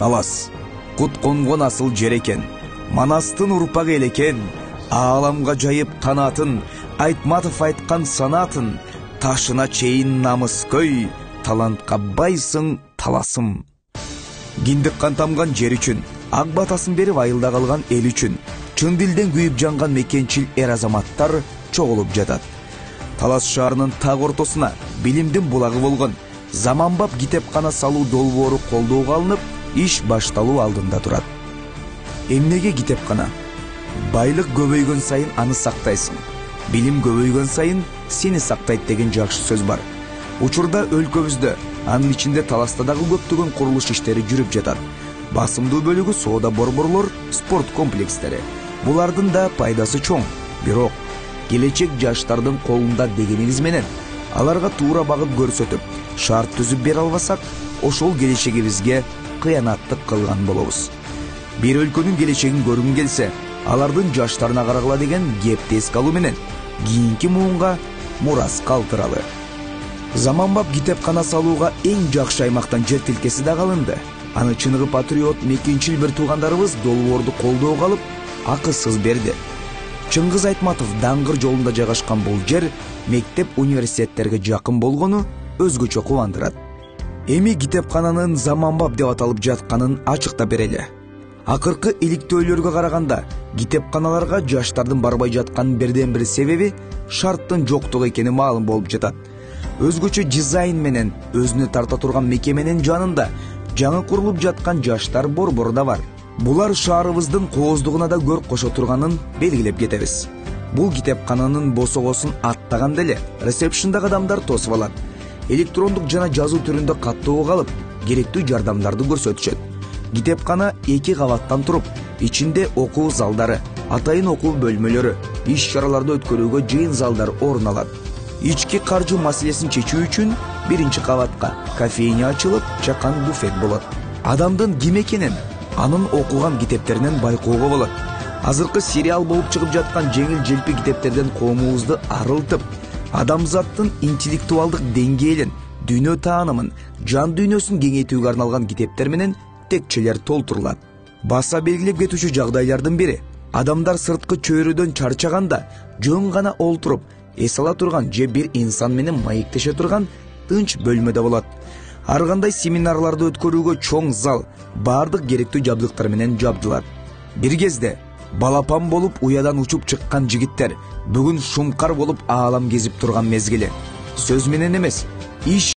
Талас кут конгон асыл жер экен, Манастын урпак эл экен, ааламга жайып канатын, Айтматов айткан санатын, ташына чейин намыс көй, талантка байсың таласым. Киндик кан тамган жер үчүн, ак батасын берип айылда калган эл үчүн, чын дилден күйүп жанган мекенчил эр азаматтар чогулуп жатат. Талас шаарынын так ортосуна билимдин булагы болгон Заманбап китепкана салуу долбоору колдоого алынып, иш башталуу алдында турат. Эмнеге китепкана? Байлык көбөйгөн сайын аны сактайсың. Билим көбөйгөн сайын сени сактайт деген жакшы сөз бар. Учурда өлкөбүздө, анын ичинде Таласта дагы көптөгөн курулуш иштери жүрүп жатат. Басымдуу бөлүгү соода борборлор, спорт комплекстери. Булардын да пайдасы чоң. Бирок келечек жаштардын колунда дегенибиз менен аларга туура багып көрсөтүп, шарт түзүп бере албасак, ошол келечегибизге кыянаттык кылган болобуз. Бир өлкөнүн келечегин көргүң келсе, алардын жаштарына карагыла деген кепти эске алуу менен кийинки муунга мурас калтыралы. Заманбап китепкана салууга эң жакшы аймактан жер тилкеси да алынды. Аны чыныгы патриот, мекенчил бир туугандарыбыз долбоорду колдоого алып, акысыз берди. Чыңгыз Айтматов даңгыр жолунда жайгашкан бул жер мектеп, университеттерге жакын болгону өзгөчө кубандырат. Эми китепкананын заманбап деп аталып жатканын ачыктап берели. Акыркы иликтөөлөргө караганда, китепканаларга жаштардын барбай жатканын бирден бир себеби шарттын жоктугу экени маалым болуп жатат. Өзгөчө дизайн менен өзүнө тарта турган мекеменин жанында жаңы курулуп жаткан жаштар борбору да бар. Булар шаарыбыздын кооздугуна да көр кошо турганын белгилеп кетебиз. Бул китепкананын босогосун аттаганда эле ресепшндагы адамдар тосуп алат. Электрондук жана жазуу түрүндө каттоо калып, керектүү жардамдарды көрсөтүшөт. Китепкана 2 кабаттан туруп, ичинде окуу залдары, атайын окуу бөлмөлөрү, иш чараларды өткөрүүгө жыйын залдар орун алат. Ички каржы маселесин чечүү үчүн биринчи кабатка кофейня ачылып, чакан буфет болот. Адамдын ким экенин анын окуган китептеринен байкоого болот. Азыркы сериал болуп чыгып жаткан жеңил-желпи китептерден коомубузду арылтып, адамзаттын интеллектуалдык деңгээлин, дүйнө таанымын, жан дүйнөсүн кеңейтүүгө арналган китептер менен текчелер толтурулат. Баса белгилеп кетүүчү жагдайлардын бири, адамдар сырткы чөйрөдөн чарчаганда жөн гана олтуруп, эс ала турган же бир инсан менен маектеше турган тынч бөлмөдө болот. Ар кандай семинарларды өткөрүүгө чоң зал, бардык керектүү жабдыктар менен жабдылат. Бир кезде балапан болуп уядан учуп чыккан жигиттер бүгүн шумкар болуп аалам кезип турган мезгили. Сөз менен эмес, иш